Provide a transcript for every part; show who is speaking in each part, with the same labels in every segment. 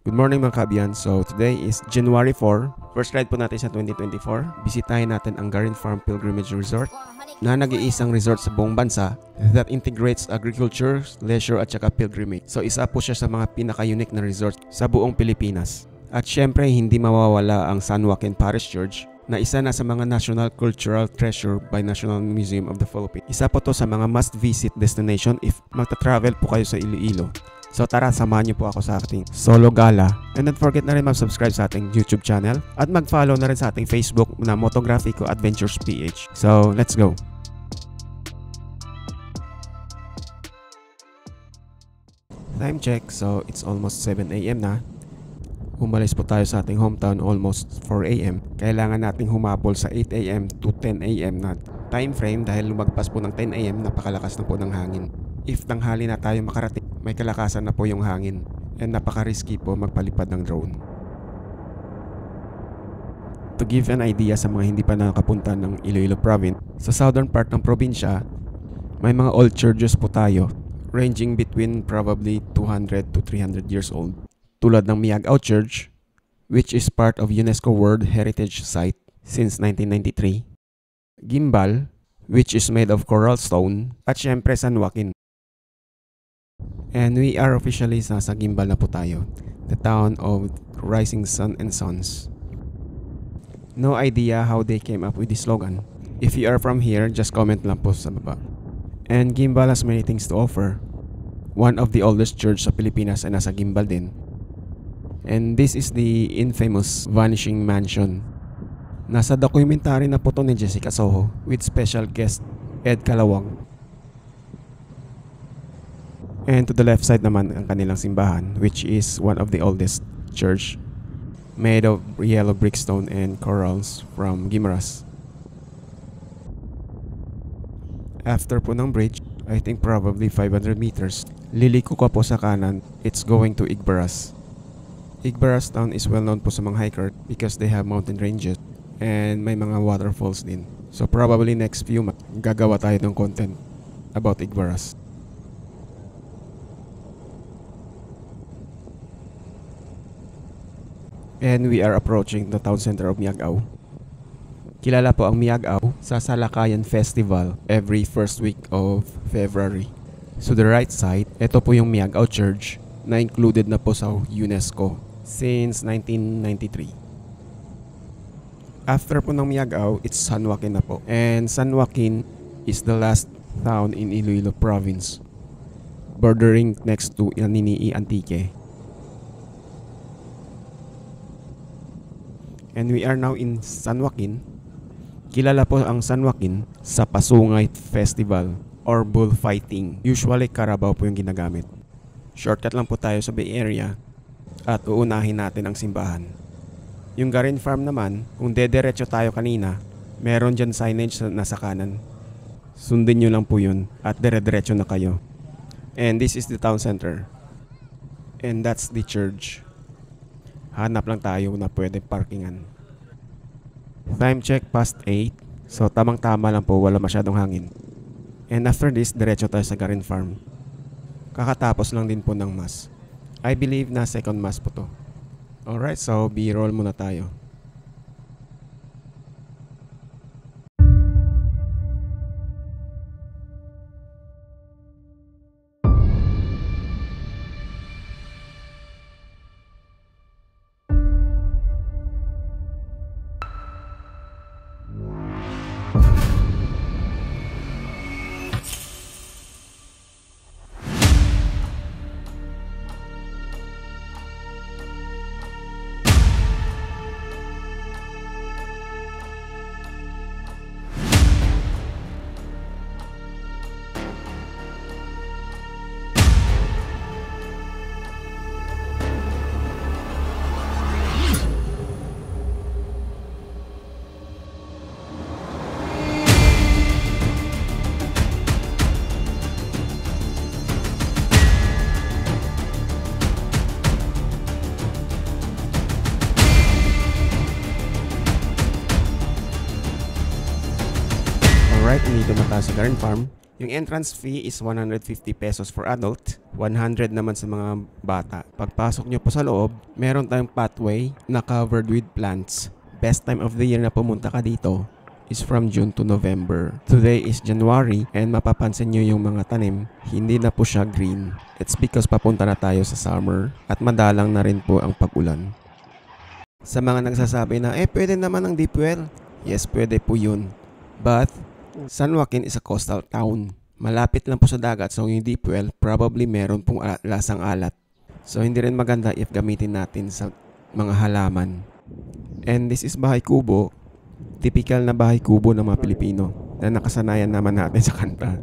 Speaker 1: Good morning mga kabiyan. So today is January 4. First ride po natin sa 2024. Bisitahin natin ang Garin Farm Pilgrimage Resort na nag-iisang resort sa buong bansa that integrates agriculture, leisure at saka pilgrimage. So isa po siya sa mga pinaka-unique na resort sa buong Pilipinas. At syempre hindi mawawala ang San Joaquin Parish Church na isa na sa mga National Cultural Treasure by National Museum of the Philippines. Isa po to sa mga must-visit destination if magta-travel po kayo sa Iloilo. So tara, samahan niyo po ako sa ating solo gala. And don't forget na rin mag-subscribe sa ating YouTube channel at mag-follow na rin sa ating Facebook na Motografico Adventures PH. So let's go! Time check, so it's almost 7 AM na. Umalis po tayo sa ating hometown almost 4 AM. Kailangan nating humabol sa 8 AM to 10 AM na time frame dahil lumagpas po ng 10 AM, napakalakas na po ng hangin. If tanghali na tayo makarating, may kalakasan na po yung hangin and napaka-risky po magpalipad ng drone. To give an idea sa mga hindi pa nakapunta ng Iloilo Province, sa southern part ng probinsya, may mga old churches po tayo ranging between probably 200 to 300 years old. Tulad ng Miagao Church, which is part of UNESCO World Heritage Site since 1993. Gimbal, which is made of coral stone. At syempre San Joaquin. And we are officially sa Gimbal na po tayo. The town of Rising Sun and Sons. No idea how they came up with this slogan. If you are from here, just comment lang po sa baba. And Gimbal has many things to offer. One of the oldest church sa Pilipinas ay nasa Gimbal din. And this is the infamous Vanishing Mansion. Nasa documentary na po to ni Jessica Soho with special guest Ed Calawag. And to the left side naman ang kanilang simbahan, which is one of the oldest church made of yellow brickstone and corals from Guimaras. After po ng bridge, I think probably 500 meters, liliko ka po sa kanan, it's going to Igbaras. Igbaras town is well known po sa mga hiker because they have mountain ranges and may mga waterfalls din. So probably next few months, gagawa tayo ng content about Igbaras. And we are approaching the town center of Miagao. Kilala po ang Miagao sa Salakayan Festival every first week of February. So the right side, ito po yung Miagao Church na included na po sa UNESCO since 1993. After po ng Miagao, it's San Joaquin na po. And San Joaquin is the last town in Iloilo Province, bordering next to Naninii Antique. And we are now in San Joaquin. Kilala po ang San Joaquin sa Pasungay Festival or bullfighting. Usually Carabao po yung ginagamit. Shortcut lang po tayo sa Bay Area at uunahin natin ang simbahan. Yung Garin Farm naman, kung dederecho tayo kanina, meron dyan signage na nasa kanan. Sundin nyo lang po yun at dire-diretso na kayo. And this is the town center. And that's the church. Hanap lang tayo na pwede parkingan. Time check past 8. So tamang-tama lang po, wala masyadong hangin. And after this, diretso tayo sa Garin Farm. Kakatapos lang din po ng mass. I believe na second mass po to. Alright, so B-roll muna tayo. Alright, nandito na tayo sa Garin Farm. Yung entrance fee is 150 pesos for adult, 100 naman sa mga bata. Pagpasok nyo po sa loob, meron tayong pathway na covered with plants. Best time of the year na pumunta ka dito is from June to November. Today is January and mapapansin nyo yung mga tanim, hindi na po siya green. It's because papunta na tayo sa summer at madalang na rin po ang pag-ulan. Sa mga nagsasabi na, pwede naman ang deep well. Yes, pwede po yun. But, San Joaquin is a coastal town. Malapit lang po sa dagat, so yung deep well, probably meron pong lasang alat. So, hindi rin maganda if gamitin natin sa mga halaman. And this is bahay kubo. Typical na bahay kubo ng mga Pilipino na nakasanayan naman natin sa kanta.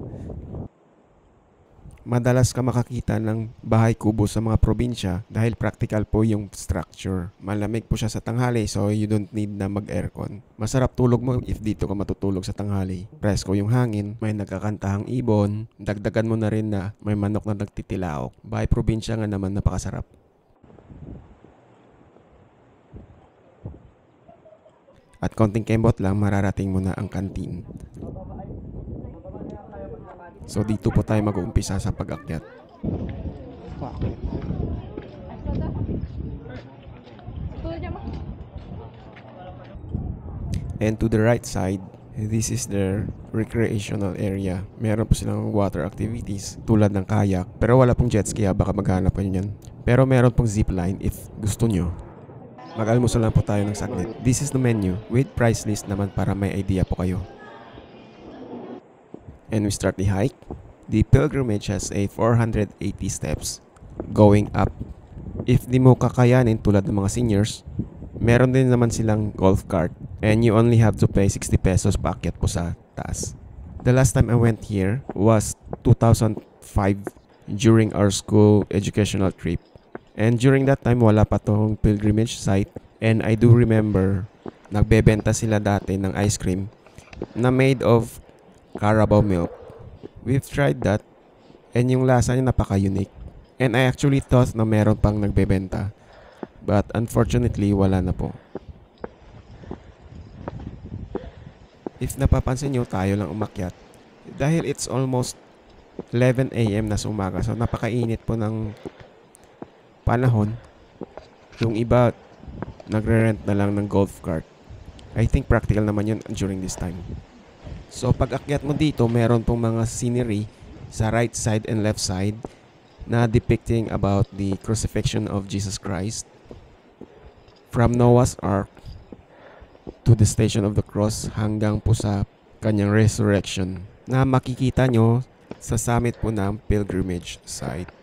Speaker 1: Madalas ka makakita ng bahay kubo sa mga probinsya dahil practical po yung structure. Malamig po siya sa tanghali so you don't need na mag-aircon. Masarap tulog mo if dito ka matutulog sa tanghali. Presko yung hangin, may nagkakantahang ibon, dagdagan mo na rin na may manok na nagtitilaok. Bahay probinsya nga naman napakasarap. At konting kembot lang, mararating mo na ang kantin. So dito po tayo mag-uumpisa sa pag-akyat. And to the right side, this is their recreational area. Meron po silang water activities tulad ng kayak. Pero wala pong jet ski, baka maghanap kayo niyan. Pero meron pong zipline if gusto nyo. Mag-almusal lang po tayo ng saglit. This is the menu with price list naman para may idea po kayo. And we start the hike. The pilgrimage has a 480 steps going up. If di mo kakayanin tulad ng mga seniors, meron din naman silang golf cart and you only have to pay 60 pesos paakyat po sa taas. The last time I went here was 2005 during our school educational trip. And during that time, wala pa tong pilgrimage site. And I do remember, nagbebenta sila dati ng ice cream na made of Carabao milk. We've tried that and yung lasa niya napaka-unique. And I actually thought na meron pang nagbebenta. But unfortunately, wala na po. If napapansin nyo, tayo lang umakyat. Dahil it's almost 11 AM na sa umaga. So napakainit po ng panahon. Yung iba, nagre-rent na lang ng golf cart. I think practical naman yun during this time. So pag akyat mo dito, meron pong mga scenery sa right side and left side na depicting about the crucifixion of Jesus Christ. From Noah's Ark to the Station of the Cross hanggang po sa kanyang resurrection na makikita nyo sa summit po ng pilgrimage site.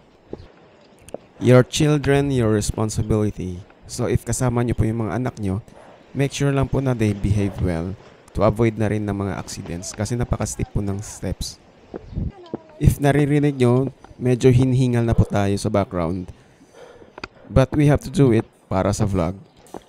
Speaker 1: Your children, your responsibility. So if kasama nyo po yung mga anak nyo, make sure lang po na they behave well to avoid na rin ng mga accidents kasi napaka-steep po ng steps. If naririnig nyo, medyo hinhingal na po tayo sa background. But we have to do it para sa vlog.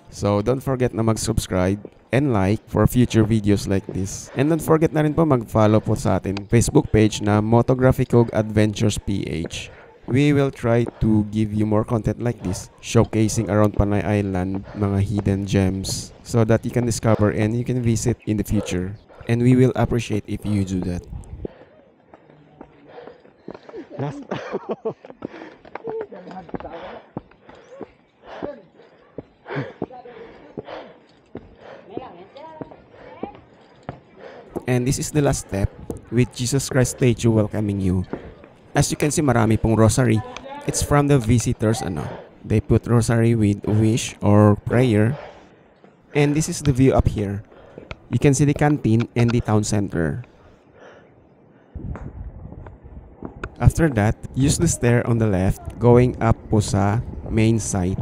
Speaker 1: So don't forget na mag-subscribe and like for future videos like this. And don't forget na rin po mag-follow po sa atin Facebook page na Motografico Adventures PH. We will try to give you more content like this, showcasing around Panay Island mga hidden gems so that you can discover and you can visit in the future. And we will appreciate if you do that. And this is the last step with Jesus Christ statue welcoming you. As you can see, marami pong rosary. It's from the visitors, They put rosary with wish or prayer. And this is the view up here. You can see the canteen and the town center. After that, use the stair on the left going up po sa main site.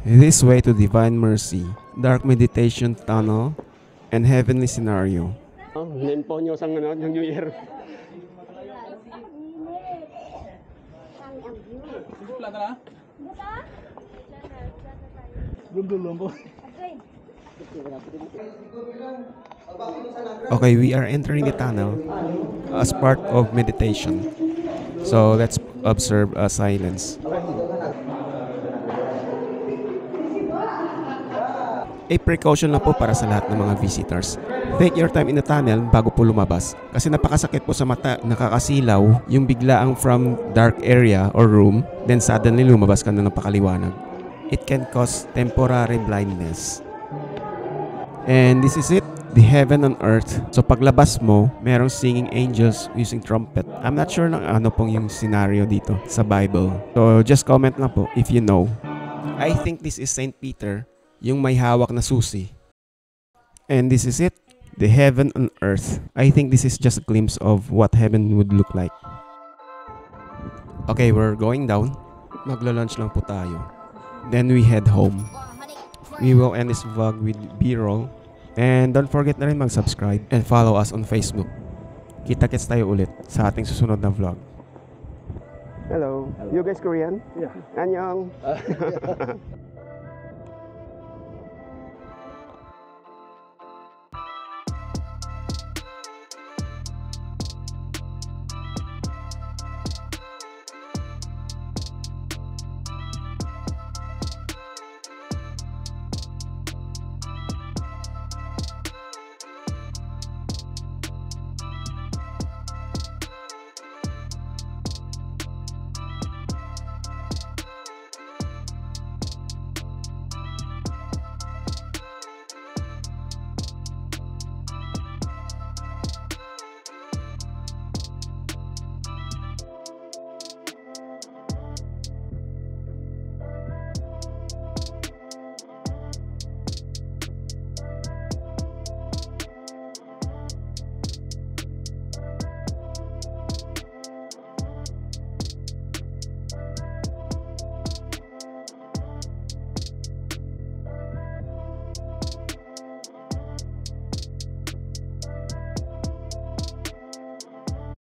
Speaker 1: This way to Divine Mercy, Dark Meditation Tunnel, and Heavenly Scenario.
Speaker 2: Limpo nyo sa New Year.
Speaker 1: Okay, we are entering the tunnel as part of meditation. So let's observe silence. A precaution lang po para sa lahat ng mga visitors. Take your time in the tunnel bago po lumabas. Kasi napakasakit po sa mata, nakakasilaw yung biglaang from dark area or room, then suddenly lumabas ka na ng pakaliwanag. It can cause temporary blindness. And this is it, the heaven on earth. So paglabas mo, merong singing angels using trumpet. I'm not sure ng ano pong yung scenario dito sa Bible. So just comment lang po if you know. I think this is Saint Peter, yung may hawak na susi. And this is it, the heaven on earth. I think this is just a glimpse of what heaven would look like. Okay, we're going down. Maglo-lunch lang po tayo. Then we head home. We will end this vlog with B-roll. And don't forget na rin mag-subscribe and follow us on Facebook. Kita-kits tayo ulit sa ating susunod na vlog.
Speaker 2: Hello. You guys Korean?
Speaker 3: Yeah.
Speaker 2: Annyeong.